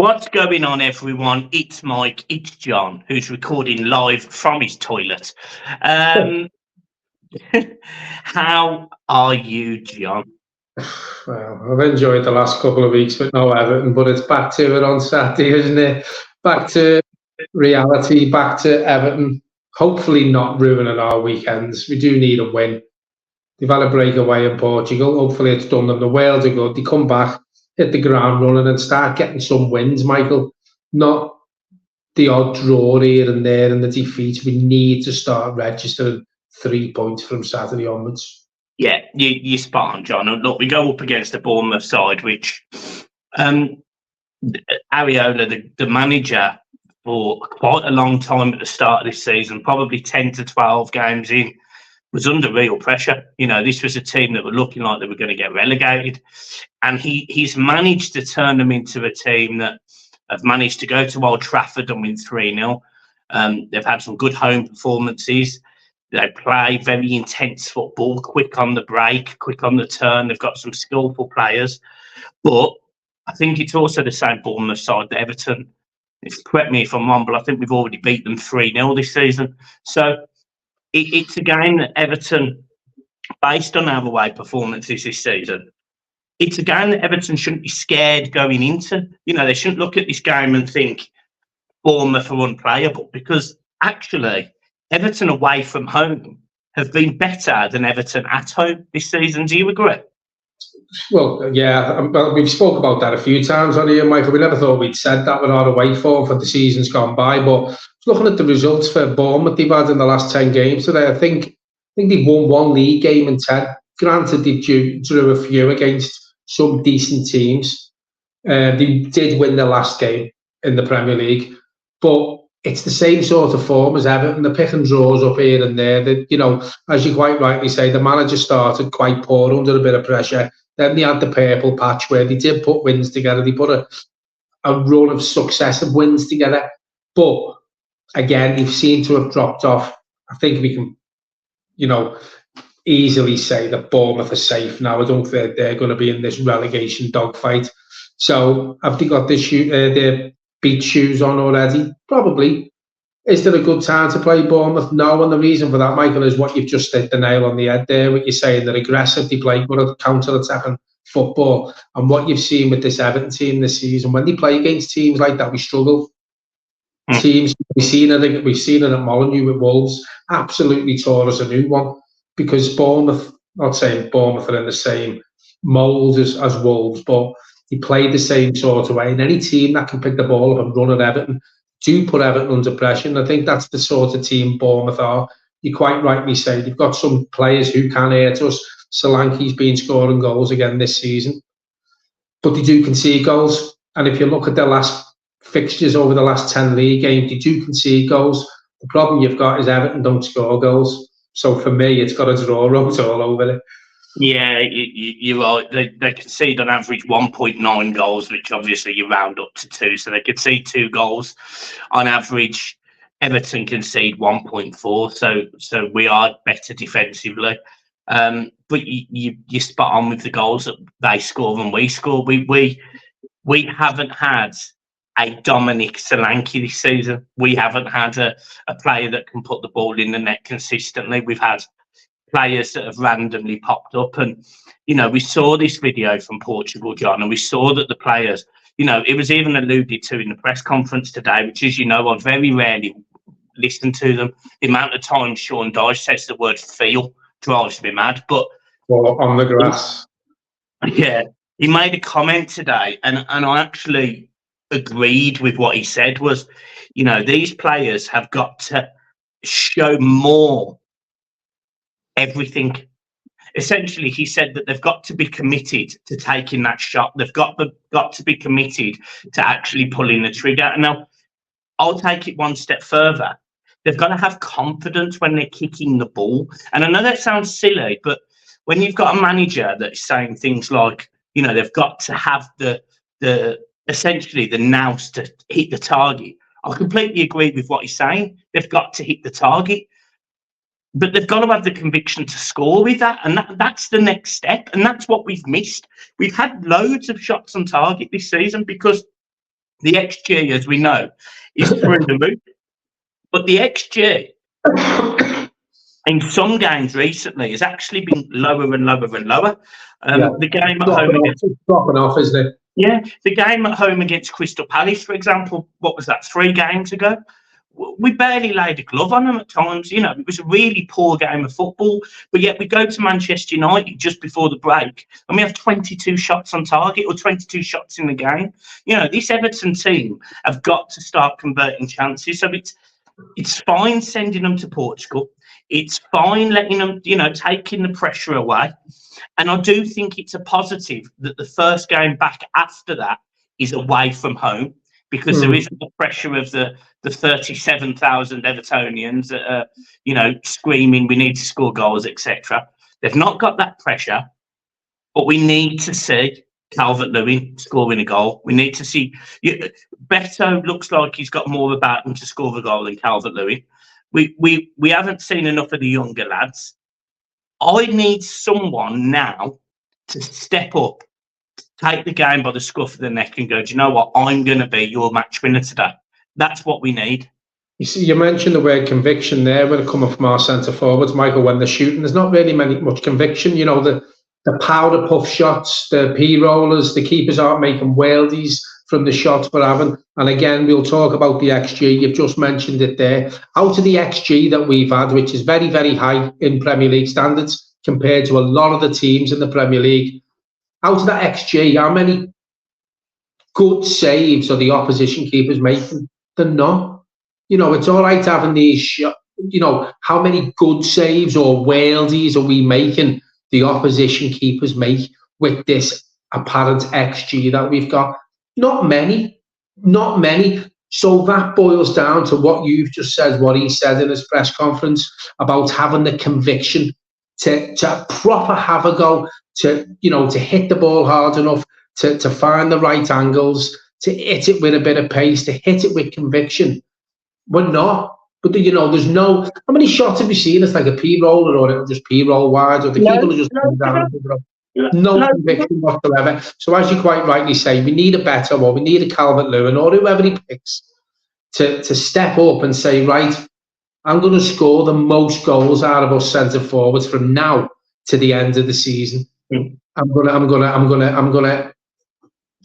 What's going on, everyone? It's Mike, it's John, who's recording live from his toilet. How are you, John? Well, I've enjoyed the last couple of weeks with no Everton, but it's back to it on Saturday, isn't it? Back to reality, back to Everton. Hopefully not ruining our weekends. We do need a win. They've had a breakaway in Portugal. Hopefully it's done them. The Wales are good. They come back, hit the ground running and start getting some wins, Michael. Not the odd draw here and there and the defeats. We need to start registering 3 points from Saturday onwards. Yeah, you're spot on, John. And look, we go up against the Bournemouth side, which Ariola, the manager, for quite a long time at the start of this season, probably 10 to 12 games in, was under real pressure. You know, this was a team that were looking like they were going to get relegated. And he's managed to turn them into a team that have managed to go to Old Trafford and win 3-0. They've had some good home performances. They play very intense football, quick on the break, quick on the turn. They've got some skillful players. But I think it's also the same Bournemouth side that Everton, correct me if I'm wrong, but I think we've already beat them 3-0 this season. So it's a game that Everton, based on our away performances this season, it's a game that Everton shouldn't be scared going into. You know, they shouldn't look at this game and think Bournemouth are unplayable, because actually Everton away from home have been better than Everton at home this season. Do you agree? Well, yeah, we've spoke about that a few times on here, Michael. We never thought we'd said that with our away form for the season's gone by, but looking at the results for Bournemouth they've had in the last 10 games today, I think they've won one league game in 10. Granted, they drew a few against some decent teams. They did win the last game in the Premier League, but it's the same sort of form as Everton. The pick and draws up here and there. That, you know, as you quite rightly say, the manager started quite poor under a bit of pressure. Then they had the purple patch where they did put wins together. They put a run of successive wins together. But again, they seem to have dropped off. I think we can, you know, easily say that Bournemouth are safe now. I don't think they're going to be in this relegation dogfight. So have they got their beat shoes on already? Probably. Is there a good time to play Bournemouth? No, and the reason for that, Michael, is what you've just hit the nail on the head there. What you're saying, they're aggressive, they play good counter-attacking football. And what you've seen with this Everton team this season, when they play against teams like that, we struggle. Teams, we've seen it at Molineux with Wolves, absolutely tore us a new one, because Bournemouth, not saying Bournemouth are in the same mould as Wolves, but they play the same sort of way. And any team that can pick the ball up and run at Everton do put Everton under pressure. And I think that's the sort of team Bournemouth are. You quite rightly say they've got some players who can hurt us. Solanke's been scoring goals again this season, but they do concede goals. And if you look at their last fixtures over the last 10 league games, they do concede goals. The problem you've got is Everton don't score goals. So for me, it's got a draw out all over it. Yeah, you're right. They concede on average 1.9 goals, which obviously you round up to 2. So they concede 2 goals on average. Everton concede 1.4. So we are better defensively. But you're spot on with the goals that they score than we score. We haven't had a Dominic Solanke this season. We haven't had a player that can put the ball in the net consistently. We've had players that have randomly popped up. And, you know, we saw this video from Portugal, John, and we saw that the players, you know, it was even alluded to in the press conference today, which is, you know, I very rarely listen to them. The amount of times Sean Dyche says the word feel drives me mad. But on the grass. Yeah, he made a comment today, and I actually agreed with what he said was, you know, these players have got to show more everything. Essentially, he said that they've got to be committed to taking that shot. They've got to be committed to actually pulling the trigger. Now, I'll take it one step further. They've got to have confidence when they're kicking the ball. And I know that sounds silly, but when you've got a manager that's saying things like, you know, they've got to have the essentially the nous to hit the target, I completely agree with what he's saying. They've got to hit the target. But they've got to have the conviction to score with that. And that's the next step. And that's what we've missed. We've had loads of shots on target this season because The XG, as we know, is through the roof. But the XG in some games recently has actually been lower and lower and lower. The game at home against dropping off, isn't it? Yeah, the game at home against Crystal Palace, for example, what was that, 3 games ago? We barely laid a glove on them at times. You know, it was a really poor game of football. But yet we go to Manchester United just before the break and we have 22 shots on target or 22 shots in the game. You know, this Everton team have got to start converting chances. So it's fine sending them to Portugal. It's fine letting them, you know, taking the pressure away. And I do think it's a positive that the first game back after that is away from home, because there isn't the pressure of the 37,000 Evertonians that are, you know, screaming, we need to score goals, etc. They've not got that pressure, but we need to see Calvert-Lewin scoring a goal. We need to see... Beto looks like he's got more about him to score the goal than Calvert-Lewin. We haven't seen enough of the younger lads. I need someone now to step up, take the game by the scruff of the neck and go, do you know what? I'm going to be your match winner today. That's what we need. You see, you mentioned the word conviction there when it coming from our centre forwards, Michael, when they're shooting. There's not really much conviction. You know, the powder puff shots, the P-rollers, the keepers aren't making worldies from the shots we're having. And again, we'll talk about the XG. You've just mentioned it there. Out of the XG that we've had, which is very, very high in Premier League standards compared to a lot of the teams in the Premier League, out of that XG, how many good saves are the opposition keepers making? They're not. You know, it's all right having these, you know, how many good saves or worldies are we making the opposition keepers make with this apparent XG that we've got? Not many. So that boils down to what you've just said, what he said in his press conference about having the conviction to proper have a go, to, you know, to hit the ball hard enough, to find the right angles, to hit it with a bit of pace, to hit it with conviction. We're not. But, you know, there's no... How many shots have you seen? It's like a P-roller, or it'll just P-roll wide, or the keeper will just come down and pick it up. No conviction whatsoever. So as you quite rightly say, we need a Beto, or we need a Calvert-Lewin, or whoever he picks, to step up and say, right, I'm going to score the most goals out of us centre forwards from now to the end of the season. I'm gonna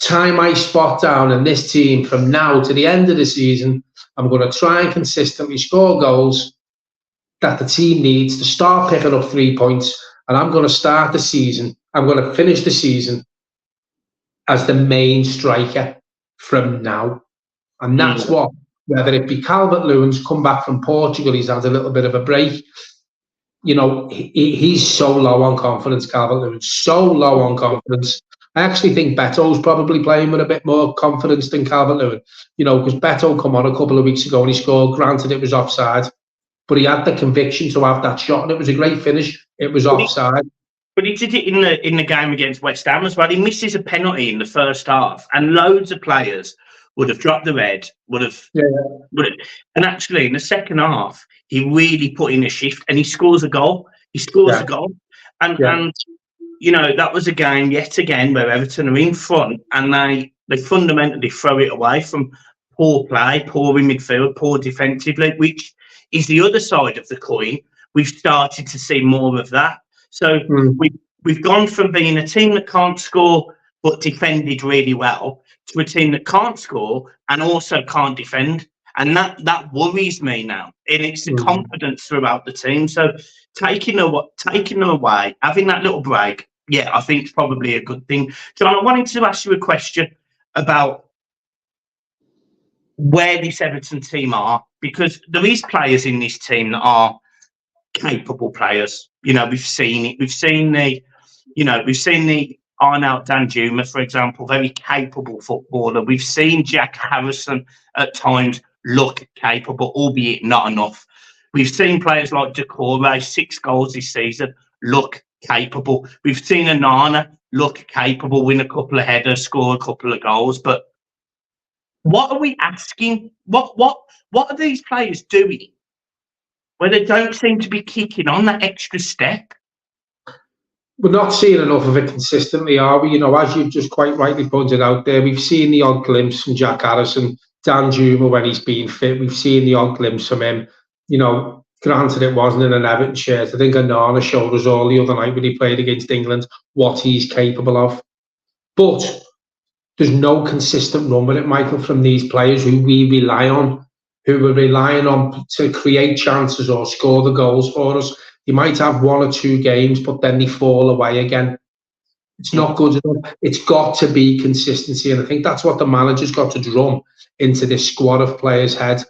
tie my spot down in this team from now to the end of the season. I'm going to try and consistently score goals that the team needs to start picking up 3 points. And I'm going to start the season. I'm going to finish the season as the main striker from now. And that's what, whether it be Calvert-Lewin's come back from Portugal, he's had a little bit of a break. You know, he's so low on confidence, Calvert-Lewin, so low on confidence. I actually think Beto's probably playing with a bit more confidence than Calvert-Lewin, you know, because Beto come on a couple of weeks ago and he scored. Granted, it was offside, but he had the conviction to have that shot, and it was a great finish. It was offside. But he did it in the game against West Ham as well. He misses a penalty in the first half, and loads of players would have dropped their head, would have. And actually, in the second half, he really put in a shift, and he scores a goal. He scores a goal, and you know, that was a game yet again where Everton are in front, and they fundamentally throw it away from poor play, poor in midfield, poor defensively, which is the other side of the coin. We've started to see more of that. So we've gone from being a team that can't score but defended really well to a team that can't score and also can't defend. And that worries me now. And it's the confidence throughout the team. So taking them away, having that little break, yeah, I think it's probably a good thing. John, I wanted to ask you a question about where this Everton team are, because there is players in this team that are capable players. You know, we've seen it. We've seen the Arnaut Danjuma, for example, very capable footballer. We've seen Jack Harrison at times look capable, albeit not enough. We've seen players like Decore, 6 goals this season, look capable. We've seen Anana look capable, win a couple of headers, score a couple of goals. But what are we asking? What are these players doing where they don't seem to be kicking on that extra step? we're not seeing enough of it consistently, are we? You know, as you've just quite rightly pointed out there, we've seen the odd glimpse from Jack Harrison, Dan Juma when he's been fit. We've seen the odd glimpse from him. You know, granted it wasn't in an Everton shirt. I think Onana showed us all the other night when he played against England what he's capable of. But there's no consistent run with it, Michael, from these players who we rely on, who we're relying on to create chances or score the goals for us. You might have 1 or 2 games, but then they fall away again. It's not good enough. It's got to be consistency. And I think that's what the manager's got to drum into this squad of players' head.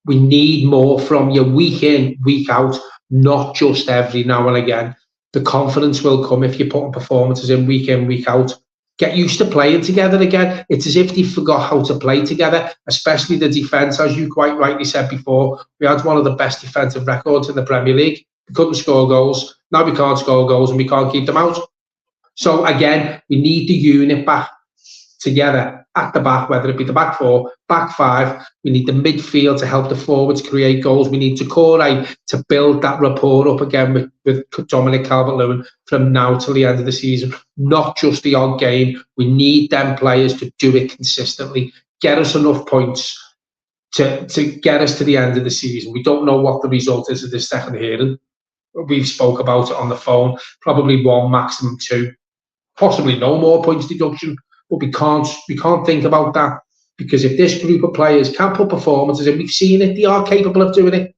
We need more from you week in, week out, not just every now and again. The confidence will come if you're putting performances in, week out. Get used to playing together again. It's as if they forgot how to play together, especially the defence. As you quite rightly said before, we had one of the best defensive records in the Premier League. We couldn't score goals. Now we can't score goals and we can't keep them out. So again, we need the unit back together at the back, whether it be the back 4, back 5. We need the midfield to help the forwards create goals. We need Doucouré to build that rapport up again with Dominic Calvert-Lewin from now till the end of the season, not just the odd game. We need them players to do it consistently, get us enough points to get us to the end of the season. We don't know what the result is of this second hearing. We've spoke about it on the phone, probably 1, maximum 2, possibly no more points deduction. But we can't think about that, because if this group of players can put performances in, we've seen it, they are capable of doing it.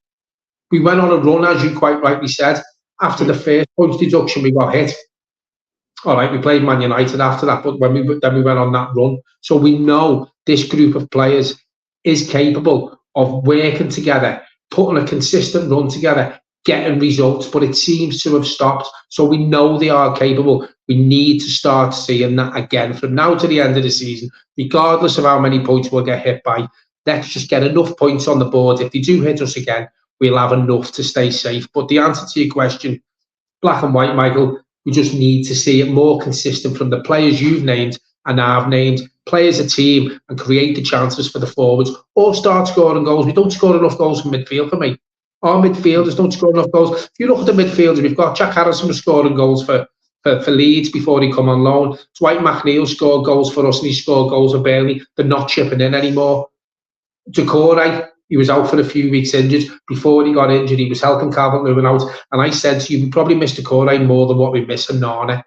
We went on a run, as you quite rightly said. After the first points deduction, we got hit. All right, we played Man United after that, but then we went on that run. So we know this group of players is capable of working together, putting a consistent run together, getting results, but it seems to have stopped. So we know they are capable. We need to start seeing that again from now to the end of the season, regardless of how many points we'll get hit by. Let's just get enough points on the board. If they do hit us again, we'll have enough to stay safe. But the answer to your question, black and white, Michael, we just need to see it more consistent from the players you've named and I've named. Play as a team and create the chances for the forwards, or start scoring goals. We don't score enough goals from midfield for me. Our midfielders don't score enough goals. If you look at the midfielders, we've got Jack Harrison was scoring goals for Leeds before he come on loan. Dwight McNeil scored goals for us and he scored goals for Burnley. They're not chipping in anymore. Doucouré, he was out for a few weeks injured. Before he got injured, he was helping Calvert-Lewin out. And I said to you, we probably miss Doucouré more than what we miss Onana.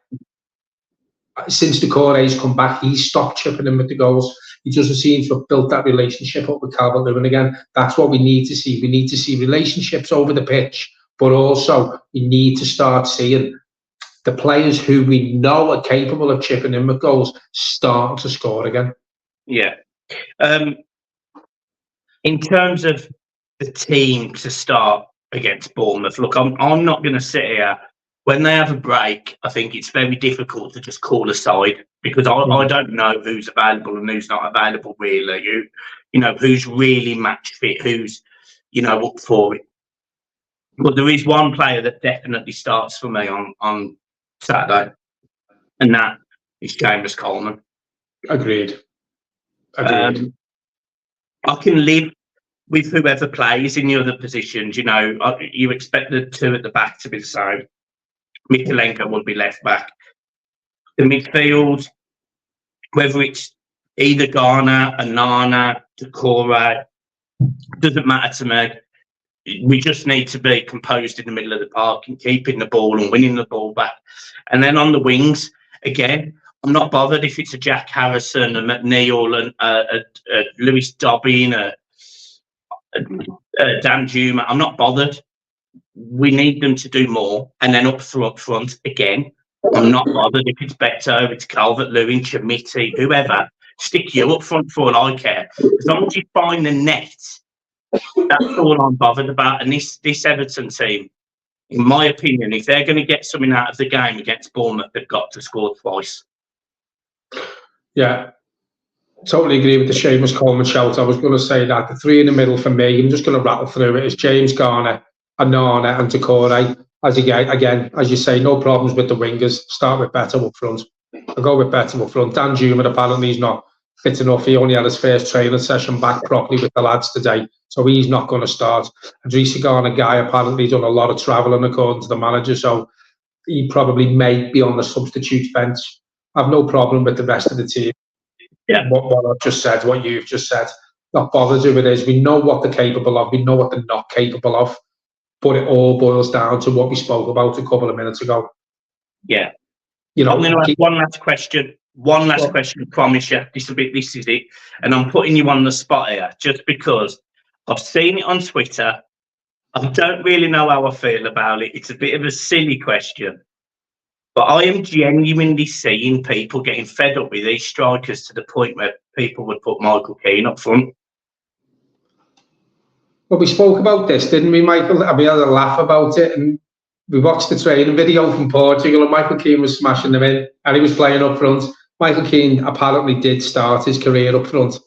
Since Doucouré's come back, he's stopped chipping in with the goals. He doesn't seem to have built that relationship up with Calvert-Lewin again. That's what we need to see. We need to see relationships over the pitch, but also we need to start seeing the players who we know are capable of chipping in with goals starting to score again. Yeah. In terms of the team to start against Bournemouth, look, I'm not going to sit here. When they have a break, I think it's very difficult to just call a side, because I don't know who's available and who's not available, really. You know, who's really match fit, who's, you know, up for it. But there is one player that definitely starts for me on Saturday, and that is James Coleman. Agreed. I can live with whoever plays in the other positions. You know, you expect the 2 at the back to be the same. Mykolenko will be left back. The midfield, whether it's either Garner, Onana, Doucouré, doesn't matter to me. We just need to be composed in the middle of the park and keeping the ball and winning the ball back. And then on the wings, again, I'm not bothered if it's a Jack Harrison, a McNeil, and Lewis Dobbin, Dan Juma. I'm not bothered. We need them to do more. And then up front, again, I'm not bothered if it's Beto, it's Calvert-Lewin, Chamiti, whoever. Stick you up front for all I care. As long as you find the net, that's all I'm bothered about. And this Everton team, in my opinion, if they're going to get something out of the game against Bournemouth, they've got to score twice. Yeah, totally agree with the Seamus Coleman shout. I was going to say that the 3 in the middle for me, I'm just going to rattle through it, is James Garner, Onana and Doucouré. As you say, no problems with the wingers. Start with Beto up front. I'll go with Beto up front. Dan Juma, apparently he's not fit enough. He only had his first training session back properly with the lads today, so he's not going to start. Idrissa Gana Guy apparently done a lot of travelling according to the manager, so he probably may be on the substitute bench. I've no problem with the rest of the team. Yeah. What I've just said, what you've just said, not bothered who it is. We know what they're capable of. We know what they're not capable of. But it all boils down to what we spoke about a couple of minutes ago. Yeah. You know, I'm going to ask one last question. One last question, I promise you. This is it. And I'm putting you on the spot here just because I've seen it on Twitter. I don't really know how I feel about it. It's a bit of a silly question. But I am genuinely seeing people getting fed up with these strikers to the point where people would put Michael Keane up front. Well, we spoke about this, didn't we, Michael? And we had a laugh about it, and we watched the training video from Portugal, and Michael Keane was smashing them in, and he was playing up front. Michael Keane apparently did start his career up front.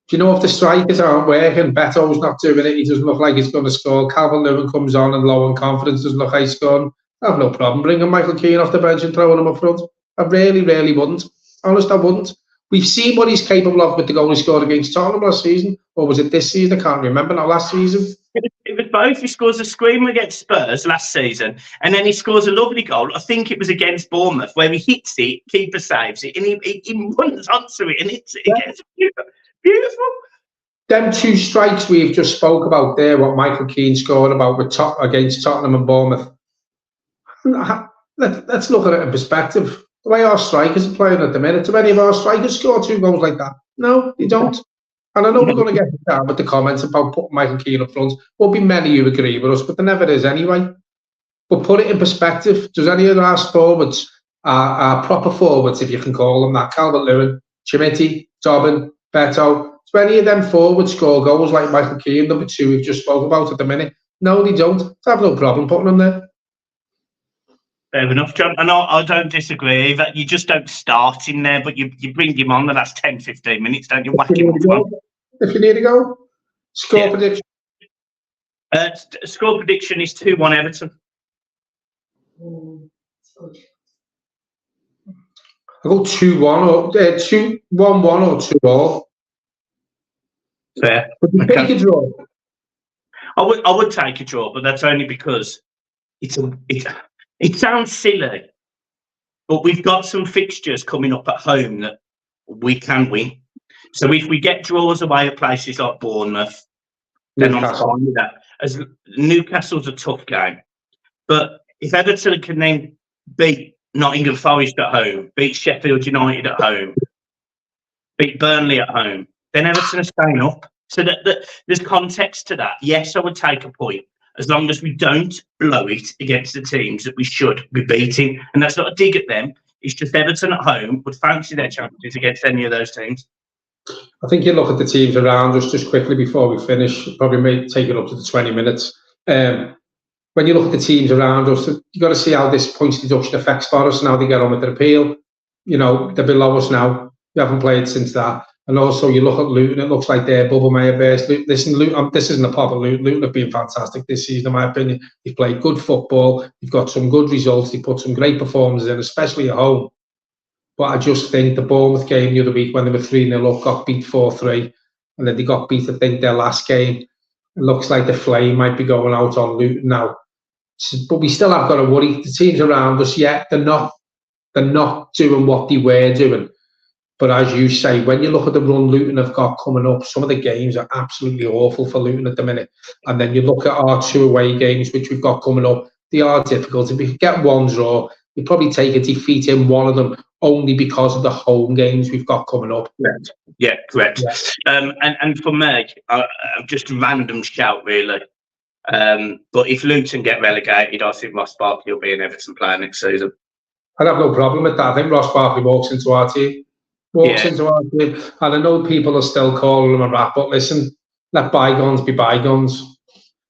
Do you know if the strikers aren't working? Beto's not doing it. He doesn't look like he's going to score. Calvert-Lewin comes on and low in confidence, doesn't look like he's scoring. I have no problem bringing Michael Keane off the bench and throwing him up front. I really, really wouldn't. Honest, I wouldn't. We've seen what he's capable of with the goal he scored against Tottenham last season. Or was it this season? I can't remember now. Last season? It was both. He scores a screamer against Spurs last season, and then he scores a lovely goal. I think it was against Bournemouth, where he hits it, keeper saves it, and he runs onto it and hits it again. Beautiful. Them two strikes we've just spoke about there, what Michael Keane scored about against Tottenham and Bournemouth. Let's look at it in perspective. The way our strikers are playing at the minute, do any of our strikers score 2 goals like that? No, they don't. And I know we're going to get down with the comments about putting Michael Keane up front. There'll be many who agree with us, but there never is anyway. But put it in perspective. Does any of our forwards, our proper forwards, if you can call them that, Calvert-Lewin, Chimiti, Dobbin, Beto, do any of them forwards score goals like Michael Keane, number 2 we've just spoke about at the minute? No, they don't. I have no problem putting them there. Fair enough, John. And I don't disagree that you just don't start in there, but you bring him on the last 10, 15 minutes, don't you? Whack him up. If you need to go, score prediction. Score prediction is 2-1 Everton. I go 2-1 or 2-1-1 or 2-2. Fair. Would you take a draw? I would take a draw, but that's only because it sounds silly, but we've got some fixtures coming up at home that we can win. So if we get draws away at places like Bournemouth, then I'm fine with that. As Newcastle's a tough game, but if Everton can then beat Nottingham Forest at home, beat Sheffield United at home, beat Burnley at home, then Everton are staying up. So that there's context to that. Yes, I would take a point as long as we don't blow it against the teams that we should be beating. And that's not a dig at them. It's just Everton at home would fancy their chances against any of those teams. I think you look at the teams around us just quickly before we finish. Probably may take it up to the 20 minutes. When you look at the teams around us, you've got to see how this points deduction affects Forest and how they get on with their appeal. You know, they're below us now. We haven't played since that. And also, you look at Luton, it looks like their bubble may have burst. Listen, Luton, this isn't a pop of Luton. Luton have been fantastic this season, in my opinion. They've played good football. They've got some good results. They put some great performances in, especially at home. But I just think the Bournemouth game the other week, when they were 3-0 up, got beat 4-3. And then they got beat, I think, their last game. It looks like the flame might be going out on Luton now. But we still have got to worry. The teams around us, they're not doing what they were doing. But as you say, when you look at the run Luton have got coming up, some of the games are absolutely awful for Luton at the minute. And then you look at our 2 away games, which we've got coming up, they are difficult. If we could get 1 draw, we'd probably take a defeat in one of them only because of the home games we've got coming up. Correct. Yeah, correct. Yeah. And for me, just a random shout, really. But if Luton get relegated, I think Ross Barkley will be an Everton player next season. I'd have no problem with that. I think Ross Barkley walks into our team. Into our team. And I know people are still calling him a rat, but listen, let bygones be bygones.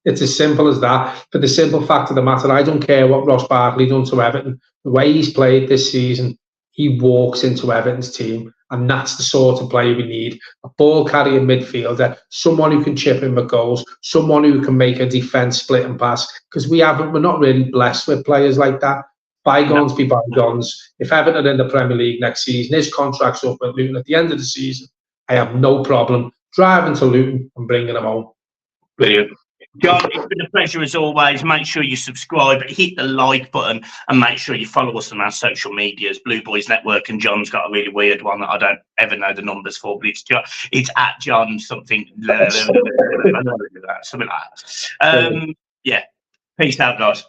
It's as simple as that. For the simple fact of the matter, I don't care what Ross Barkley done to Everton. The way he's played this season, he walks into Everton's team, and that's the sort of player we need. A ball-carrying midfielder, someone who can chip in with goals, someone who can make a defence split and pass, because we're not really blessed with players like that. Bygones be bygones. If Everton are in the Premier League next season, his contract's up with Luton at the end of the season, I have no problem driving to Luton and bringing him home. Brilliant. John, it's been a pleasure as always. Make sure you subscribe, hit the like button, and make sure you follow us on our social medias, Blue Boys Network. And John's got a really weird one that I don't ever know the numbers for, but it's at John something, something like that. Yeah. Peace out, guys.